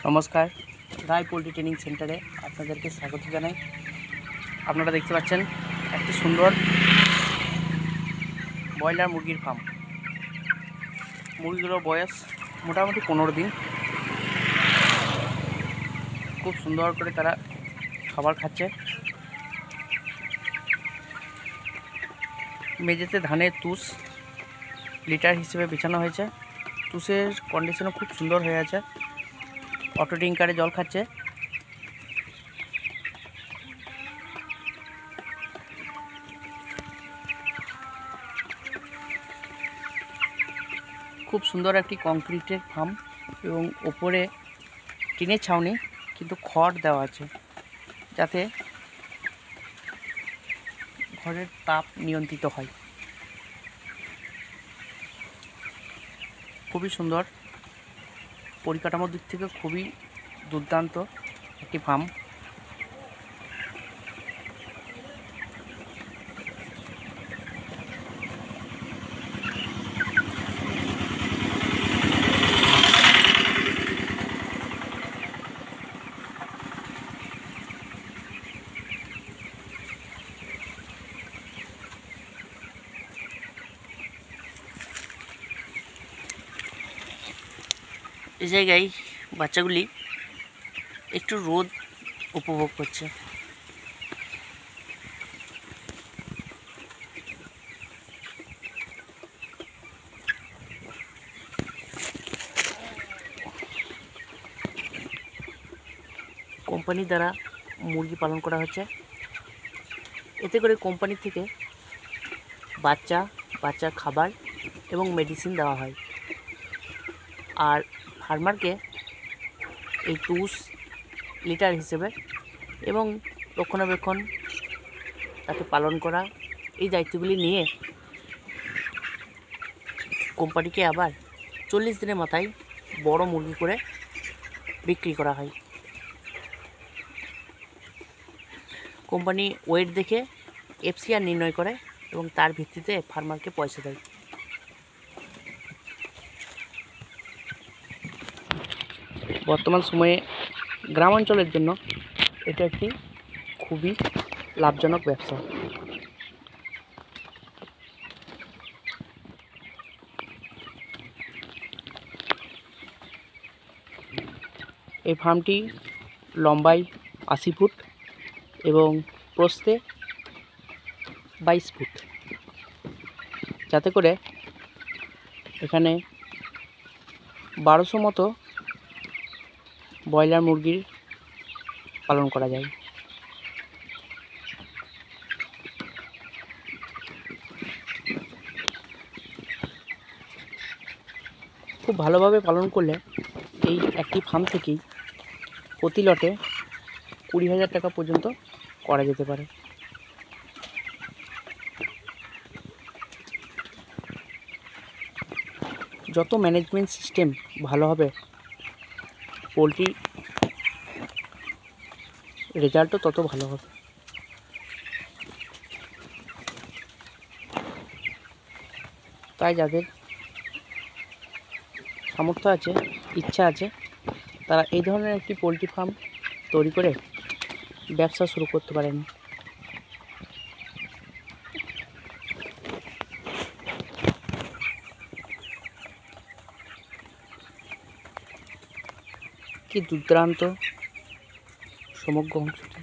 নমস্কার, রায় poultry training সেন্টারে আপনাদেরকে স্বাগত জানাই। আপনারা দেখতে পাচ্ছেন একটি সুন্দর ব্রয়লার মুরগির ফার্ম। মুরগিগুলোর বয়স মোটামুটি 15 দিন। খুব সুন্দর করে তারা খাবার খাচ্ছে। মেঝেতে ধানের তুষ লিটার হিসেবে বিছানো হয়েছে। তুষের কন্ডিশনও খুব সুন্দর হয়ে আছে। অটো টিঙ্কারে জল খাচ্ছে। খুব সুন্দর একটি কংক্রিটের ফার্ম এবং ওপরে টিনের ছাউনি, কিন্তু খড় দেওয়া আছে যাতে ঘরের তাপ নিয়ন্ত্রিত হয়। খুবই সুন্দর, পরিকাঠামোর দিক থেকে খুবই দুর্দান্ত একটি ফার্ম। এই জায়গায় বাচ্চাগুলি একটু রোদ উপভোগ করছে। কোম্পানি দ্বারা মুরগি পালন করা হচ্ছে। এতে করে কোম্পানি থেকে বাচ্চার খাবার এবং মেডিসিন দেওয়া হয়। আর ফার্মারকে এই তুষ লিটার হিসেবে এবং রক্ষণাবেক্ষণ, তাকে পালন করা, এই দায়িত্বগুলি নিয়ে কোম্পানিকে আবার 40 দিনের মাথায় বড় মুরগি করে বিক্রি করা হয়। কোম্পানি ওয়েট দেখে এফসিআর নির্ণয় করে এবং তার ভিত্তিতে ফার্মারকে পয়সা দেয়। বর্তমান সময়ে গ্রাম অঞ্চলের জন্য এটা একটি খুবই লাভজনক ব্যবসা। এই ফার্মটি লম্বায় 80 ফুট এবং প্রস্থে 22 ফুট, যাতে করে এখানে 1200 মতো ব্রয়লার মুরগির পালন করা যায়। খুব ভালোভাবে পালন করলে এই একটি ফার্ম থেকেই প্রতি লটে 20,000 টাকা পর্যন্ত করা যেতে পারে। যত ম্যানেজমেন্ট সিস্টেম ভালো হবে, পোলট্রি রেজাল্টও তত ভালো হবে। তাই যাদের সামর্থ্য আছে, ইচ্ছা আছে, তারা এই ধরনের একটি পোলট্রি ফার্ম তৈরি করে ব্যবসা শুরু করতে পারেন। কি দুর্দান্ত সমগ্র অংশটি!